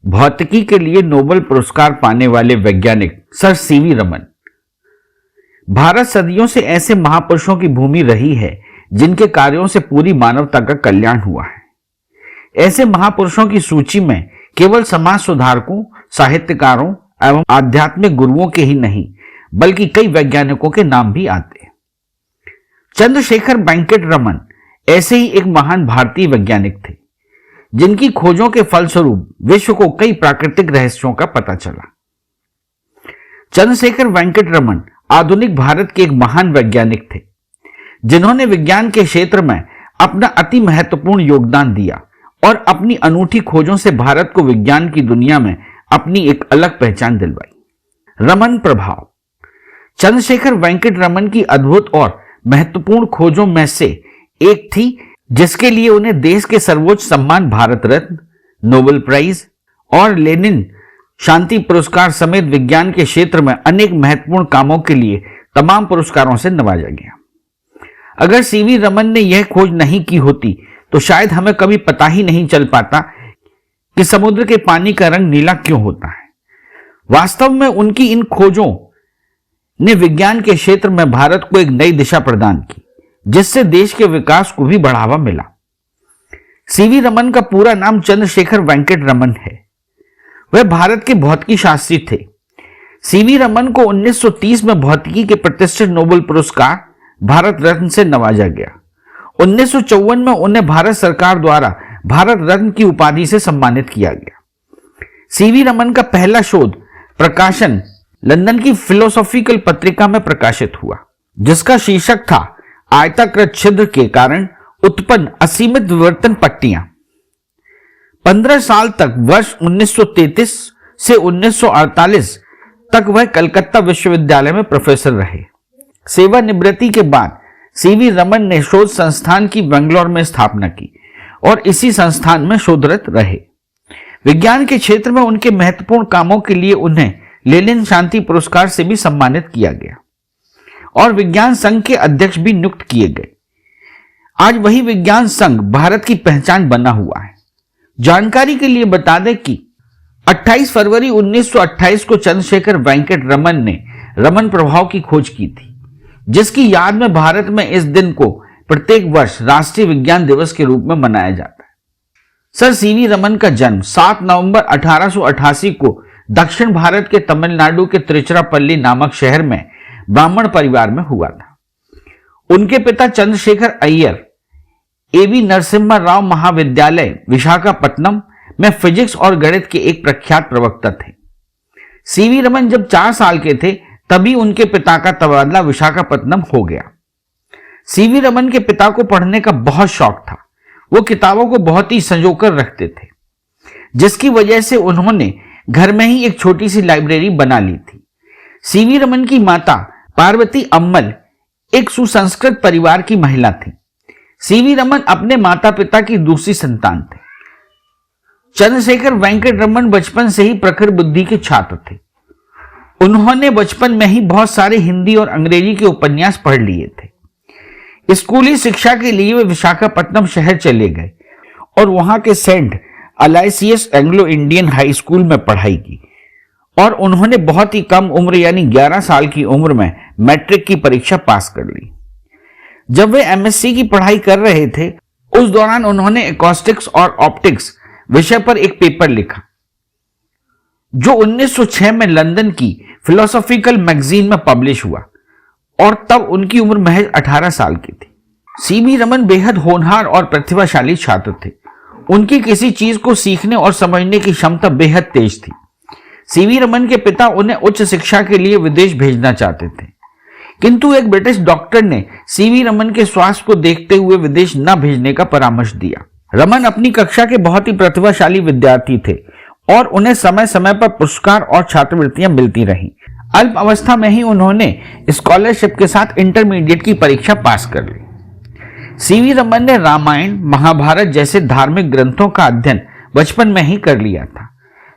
भौतिकी के लिए नोबेल पुरस्कार पाने वाले वैज्ञानिक सर सीवी रमन। भारत सदियों से ऐसे महापुरुषों की भूमि रही है जिनके कार्यों से पूरी मानवता का कल्याण हुआ है। ऐसे महापुरुषों की सूची में केवल समाज सुधारकों, साहित्यकारों एवं आध्यात्मिक गुरुओं के ही नहीं बल्कि कई वैज्ञानिकों के नाम भी आते हैं। चंद्रशेखर वेंकट रमन ऐसे ही एक महान भारतीय वैज्ञानिक थे जिनकी खोजों के फलस्वरूप विश्व को कई प्राकृतिक रहस्यों का पता चला। चंद्रशेखर वेंकट रमन आधुनिक भारत के एक महान वैज्ञानिक थे जिन्होंने विज्ञान के क्षेत्र में अपना अति महत्वपूर्ण योगदान दिया और अपनी अनूठी खोजों से भारत को विज्ञान की दुनिया में अपनी एक अलग पहचान दिलवाई। रमन प्रभाव। चंद्रशेखर वेंकट रमन की अद्भुत और महत्वपूर्ण खोजों में से एक थी जिसके लिए उन्हें देश के सर्वोच्च सम्मान भारत रत्न, नोबेल प्राइज और लेनिन शांति पुरस्कार समेत विज्ञान के क्षेत्र में अनेक महत्वपूर्ण कामों के लिए तमाम पुरस्कारों से नवाजा गया। अगर सीवी रमन ने यह खोज नहीं की होती तो शायद हमें कभी पता ही नहीं चल पाता कि समुद्र के पानी का रंग नीला क्यों होता है। वास्तव में उनकी इन खोजों ने विज्ञान के क्षेत्र में भारत को एक नई दिशा प्रदान की जिससे देश के विकास को भी बढ़ावा मिला। सीवी रमन का पूरा नाम चंद्रशेखर वेंकट रमन है। वह भारत के भौतिकी शास्त्री थे। सीवी रमन को 1930 में भौतिकी के प्रतिष्ठित नोबेल पुरस्कार भारत रत्न से नवाजा गया। 1954 में उन्हें भारत सरकार द्वारा भारत रत्न की उपाधि से सम्मानित किया गया। सीवी रमन का पहला शोध प्रकाशन लंदन की फिलोसॉफिकल पत्रिका में प्रकाशित हुआ जिसका शीर्षक था आयताकृत छिद्र के कारण उत्पन्न असीमित विवर्तन पट्टियां। 15 साल तक वर्ष 1933 से 1948 तक वह कलकत्ता विश्वविद्यालय में प्रोफेसर रहे। सेवानिवृत्ति के बाद सीवी रमन ने शोध संस्थान की बेंगलोर में स्थापना की और इसी संस्थान में शोधरत रहे। विज्ञान के क्षेत्र में उनके महत्वपूर्ण कामों के लिए उन्हें लेनिन शांति पुरस्कार से भी सम्मानित किया गया और विज्ञान संघ के अध्यक्ष भी नियुक्त किए गए। आज वही विज्ञान संघ भारत की पहचान बना हुआ है। जानकारी के लिए बता दें कि 28 फरवरी 1928 को चंद्रशेखर वेंकट रमन ने रमन प्रभाव की खोज की थी जिसकी याद में भारत में इस दिन को प्रत्येक वर्ष राष्ट्रीय विज्ञान दिवस के रूप में मनाया जाता है। सर सीवी रमन का जन्म 7 नवंबर 1888 को दक्षिण भारत के तमिलनाडु के तिरुचिरापल्ली नामक शहर में ब्राह्मण परिवार में हुआ था। उनके पिता चंद्रशेखर अय्यर एवी नरसिम्हा राव महाविद्यालय विशाखापट्टनम में फिजिक्स और गणित के एक प्रख्यात प्रवक्ता थे। सीवी रमन जब 4 साल के थे तभी उनके पिता का तबादला विशाखापट्टनम हो गया। सीवी रमन के पिता को पढ़ने का बहुत शौक था। वो किताबों को बहुत ही संजोकर रखते थे जिसकी वजह से उन्होंने घर में ही एक छोटी सी लाइब्रेरी बना ली थी। सीवी रमन की माता पार्वती अम्मल एक सुसंस्कृत परिवार की महिला थी। सीवी रमन अपने माता पिता की दूसरी संतान थे। चंद्रशेखर वेंकट रमन बचपन से ही प्रखर बुद्धि के छात्र थे। उन्होंने बचपन में ही बहुत सारे हिंदी और अंग्रेजी के उपन्यास पढ़ लिए थे। स्कूली शिक्षा के लिए वे विशाखापट्टनम शहर चले गए और वहां के Saint Aloysius Anglo Indian high school में पढ़ाई की और उन्होंने बहुत ही कम उम्र यानी 11 साल की उम्र में मैट्रिक की परीक्षा पास कर ली। जब वे एमएससी की पढ़ाई कर रहे थे उस दौरान उन्होंने एकॉस्टिक्स और ऑप्टिक्स विषय पर एक पेपर लिखा जो 1906 में लंदन की फिलोसॉफिकल मैगजीन में पब्लिश हुआ और तब उनकी उम्र महज 18 साल की थी। सीवी रमन बेहद होनहार और प्रतिभाशाली छात्र थे। उनकी किसी चीज को सीखने और समझने की क्षमता बेहद तेज थी। सीवी रमन के पिता उन्हें उच्च शिक्षा के लिए विदेश भेजना चाहते थे किंतु एक ब्रिटिश डॉक्टर ने सीवी रमन के स्वास्थ्य को देखते हुए विदेश न भेजने का परामर्श दिया। रमन अपनी कक्षा के बहुत ही प्रतिभाशाली विद्यार्थी थे और उन्हें समय समय पर पुरस्कार और छात्रवृत्तियां मिलती रहीं। अल्प अवस्था में ही उन्होंने स्कॉलरशिप के साथ इंटरमीडिएट की परीक्षा पास कर ली। सीवी रमन ने रामायण, महाभारत जैसे धार्मिक ग्रंथों का अध्ययन बचपन में ही कर लिया था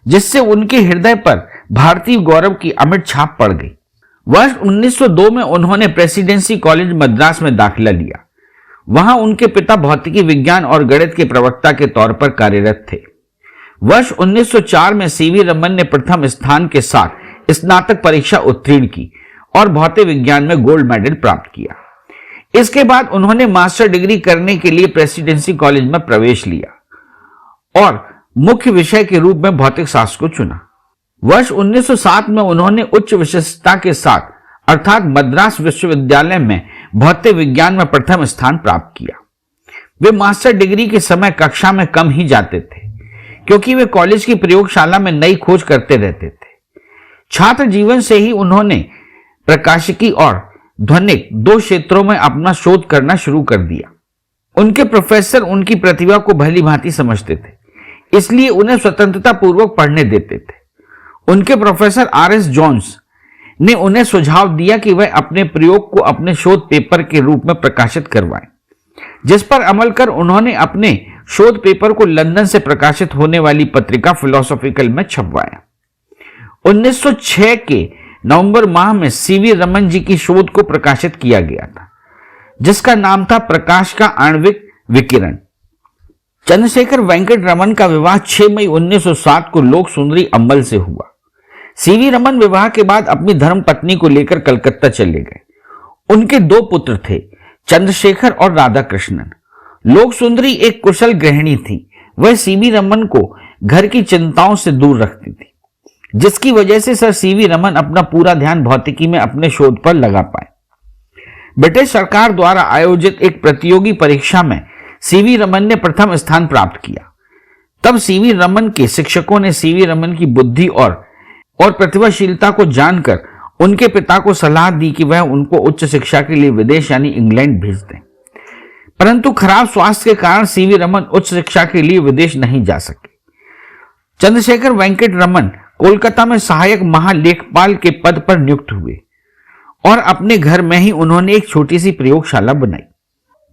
जिससे उनके हृदय पर भारतीय गौरव की अमिट छाप पड़ गई। वर्ष 1902 में उन्होंने प्रेसिडेंसी कॉलेज मद्रास में दाखिला लिया। वहां उनके पिता भौतिकी विज्ञान और गणित के प्रवक्ता के तौर पर कार्यरत थे। वर्ष 1904 में सीवी रमन ने प्रथम स्थान के साथ स्नातक परीक्षा उत्तीर्ण की और भौतिक विज्ञान में गोल्ड मेडल प्राप्त किया। इसके बाद उन्होंने मास्टर डिग्री करने के लिए प्रेसिडेंसी कॉलेज में प्रवेश लिया और मुख्य विषय के रूप में भौतिक शास्त्र को चुना। वर्ष 1907 में उन्होंने उच्च विशिष्टता के साथ अर्थात मद्रास विश्वविद्यालय में भौतिक विज्ञान में प्रथम स्थान प्राप्त किया। वे मास्टर डिग्री के समय कक्षा में कम ही जाते थे क्योंकि वे कॉलेज की प्रयोगशाला में नई खोज करते रहते थे। छात्र जीवन से ही उन्होंने प्रकाशिकी और ध्वनिक दो क्षेत्रों में अपना शोध करना शुरू कर दिया। उनके प्रोफेसर उनकी प्रतिभा को भली भांति समझते थे, इसलिए उन्हें स्वतंत्रता पूर्वक पढ़ने देते थे। उनके प्रोफेसर आर.एस. जोन्स ने उन्हें सुझाव दिया कि वह अपने प्रयोग को अपने शोध पेपर के रूप में प्रकाशित करवाएं, जिस पर अमल कर उन्होंने अपने शोध पेपर को लंदन से प्रकाशित होने वाली पत्रिका फिलोसॉफिकल में छपवाया। 1906 के नवंबर माह में सीवी रमन जी की शोध को प्रकाशित किया गया था, जिसका नाम था प्रकाश का आणविक विकिरण। चंद्रशेखर वेंकट रमन का विवाह 6 मई 1907 को लोक सुंदरी अम्बल से हुआ। सीवी रमन विवाह के बाद अपनी धर्म पत्नी को लेकर कलकत्ता चले गए। उनके 2 पुत्र थे, चंद्रशेखर और राधा कृष्णन। लोक सुंदरी एक कुशल गृहिणी थी। वह सीवी रमन को घर की चिंताओं से दूर रखती थी, जिसकी वजह से सर सीवी रमन अपना पूरा ध्यान भौतिकी में अपने शोध पर लगा पाए। ब्रिटिश सरकार द्वारा आयोजित एक प्रतियोगी परीक्षा में सीवी रमन ने प्रथम स्थान प्राप्त किया। तब सीवी रमन के शिक्षकों ने सीवी रमन की बुद्धि और प्रतिभाशीलता को जानकर उनके पिता को सलाह दी कि वह उनको उच्च शिक्षा के लिए विदेश यानी इंग्लैंड भेज दें। परंतु खराब स्वास्थ्य के कारण सीवी रमन उच्च शिक्षा के लिए विदेश नहीं जा सके। चंद्रशेखर वेंकट रमन कोलकाता में सहायक महालेखपाल के पद पर नियुक्त हुए और अपने घर में ही उन्होंने एक छोटी सी प्रयोगशाला बनाई।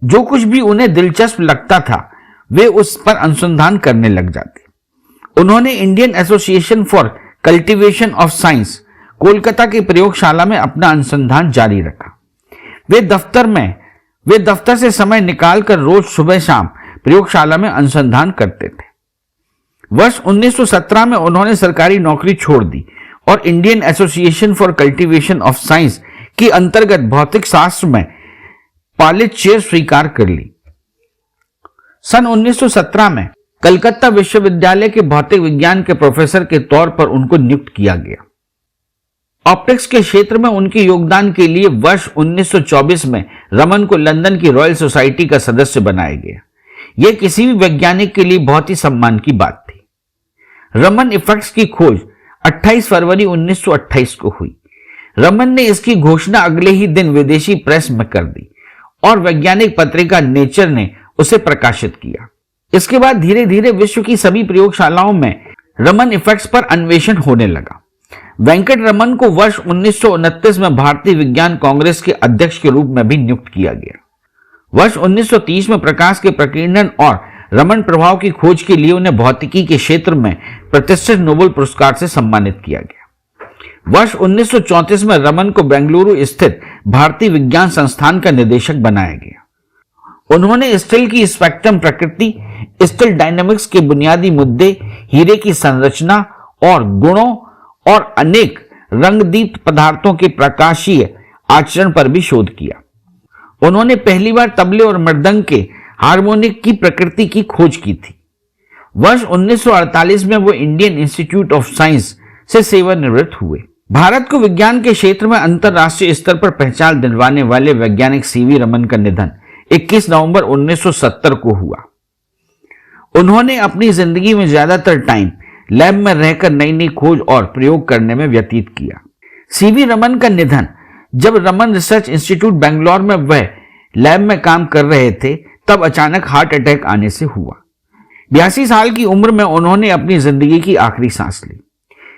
जो कुछ भी उन्हें दिलचस्प लगता था वे उस पर अनुसंधान करने लग जाते। उन्होंने Indian association for cultivation of science Kolkata की प्रयोगशाला में अपना अनुसंधान जारी रखा। वे दफ्तर से समय निकालकर रोज सुबह शाम प्रयोगशाला में अनुसंधान करते थे। वर्ष 1917 में उन्होंने सरकारी नौकरी छोड़ दी और Indian association for cultivation of science के अंतर्गत भौतिक शास्त्र में पायलट चेयर स्वीकार कर ली। सन 1917 में कलकत्ता विश्वविद्यालय के भौतिक विज्ञान के प्रोफेसर के तौर पर उनको नियुक्त किया गया। ऑप्टिक्स के क्षेत्र में उनके योगदान के लिए वर्ष 1924 में रमन को लंदन की रॉयल सोसाइटी का सदस्य बनाया गया। यह किसी भी वैज्ञानिक के लिए बहुत ही सम्मान की बात थी। रमन इफेक्ट्स की खोज 28 फरवरी 1928 को हुई। रमन ने इसकी घोषणा अगले ही दिन विदेशी प्रेस में कर दी और वैज्ञानिक पत्रिका नेचर ने उसे प्रकाशित किया। इसके बाद धीरे धीरे विश्व की सभी प्रयोगशालाओं में रमन इफेक्ट्स पर अन्वेषण होने लगा। वेंकट रमन को वर्ष 1929 में भारतीय विज्ञान कांग्रेस के अध्यक्ष के रूप में भी नियुक्त किया गया। वर्ष 1930 में प्रकाश के प्रकीर्णन और रमन प्रभाव की खोज के लिए उन्हें भौतिकी के क्षेत्र में प्रतिष्ठित नोबेल पुरस्कार से सम्मानित किया गया। वर्ष 1934 में रमन को बेंगलुरु स्थित भारतीय विज्ञान संस्थान का निदेशक बनाया गया। उन्होंने स्टील की स्पेक्ट्रम प्रकृति, स्टील डायनामिक्स के बुनियादी मुद्दे, हीरे की संरचना और गुणों और अनेक रंगदीप्त पदार्थों के प्रकाशीय आचरण पर भी शोध किया। उन्होंने पहली बार तबले और मृदंग के हार्मोनिक की प्रकृति की खोज की थी। वर्ष 1948 में वो इंडियन इंस्टीट्यूट ऑफ साइंस से सेवानिवृत्त हुए। भारत को विज्ञान के क्षेत्र में अंतर्राष्ट्रीय स्तर पर पहचान दिलवाने वाले वैज्ञानिक सीवी रमन का निधन 21 नवंबर 1970 को हुआ। उन्होंने अपनी जिंदगी में ज्यादातर टाइम लैब में रहकर नई नई खोज और प्रयोग करने में व्यतीत किया। सीवी रमन का निधन जब रमन रिसर्च इंस्टीट्यूट बेंगलोर में वह लैब में काम कर रहे थे तब अचानक हार्ट अटैक आने से हुआ। 82 साल की उम्र में उन्होंने अपनी जिंदगी की आखिरी सांस ली।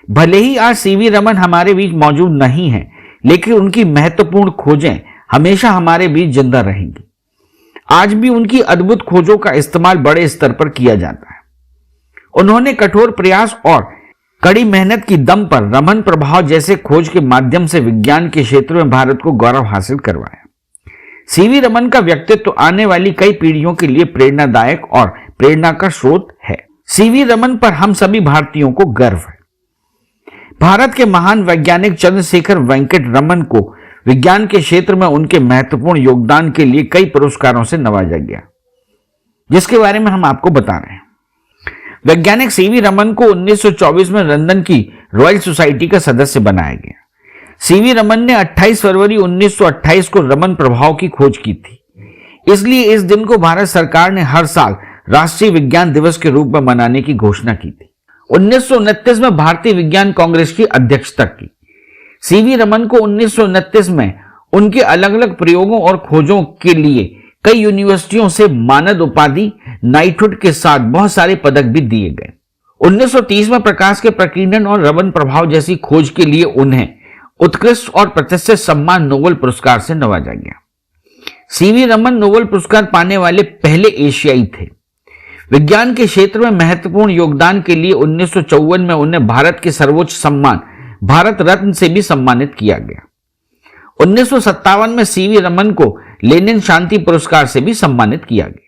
भले ही आज सीवी रमन हमारे बीच मौजूद नहीं है, लेकिन उनकी महत्वपूर्ण खोजें हमेशा हमारे बीच जिंदा रहेंगी। आज भी उनकी अद्भुत खोजों का इस्तेमाल बड़े स्तर पर किया जाता है। उन्होंने कठोर प्रयास और कड़ी मेहनत की दम पर रमन प्रभाव जैसे खोज के माध्यम से विज्ञान के क्षेत्र में भारत को गौरव हासिल करवाया। सीवी रमन का व्यक्तित्व आने वाली कई पीढ़ियों के लिए प्रेरणादायक और प्रेरणा का स्रोत है। सीवी रमन पर हम सभी भारतीयों को गर्व है। भारत के महान वैज्ञानिक चंद्रशेखर वेंकट रमन को विज्ञान के क्षेत्र में उनके महत्वपूर्ण योगदान के लिए कई पुरस्कारों से नवाजा गया, जिसके बारे में हम आपको बता रहे हैं। वैज्ञानिक सीवी रमन को 1924 में लंदन की रॉयल सोसाइटी का सदस्य बनाया गया। सीवी रमन ने 28 फरवरी 1928 को रमन प्रभाव की खोज की थी, इसलिए इस दिन को भारत सरकार ने हर साल राष्ट्रीय विज्ञान दिवस के रूप में मनाने की घोषणा की थी। 1929 में भारतीय विज्ञान कांग्रेस की अध्यक्षता की। सीवी रमन को 1929 में उनके अलग अलग प्रयोगों और खोजों के लिए कई यूनिवर्सिटियों से मानद उपाधि नाइटहुड के साथ बहुत सारे पदक भी दिए गए। 1930 में प्रकाश के प्रकीर्णन और रमन प्रभाव जैसी खोज के लिए उन्हें उत्कृष्ट और प्रतिष्ठित सम्मान नोबेल पुरस्कार से नवाजा गया। सीवी रमन नोबेल पुरस्कार पाने वाले पहले एशियाई थे। विज्ञान के क्षेत्र में महत्वपूर्ण योगदान के लिए 1954 में उन्हें भारत के सर्वोच्च सम्मान भारत रत्न से भी सम्मानित किया गया। 1957 में सीवी रमन को लेनिन शांति पुरस्कार से भी सम्मानित किया गया।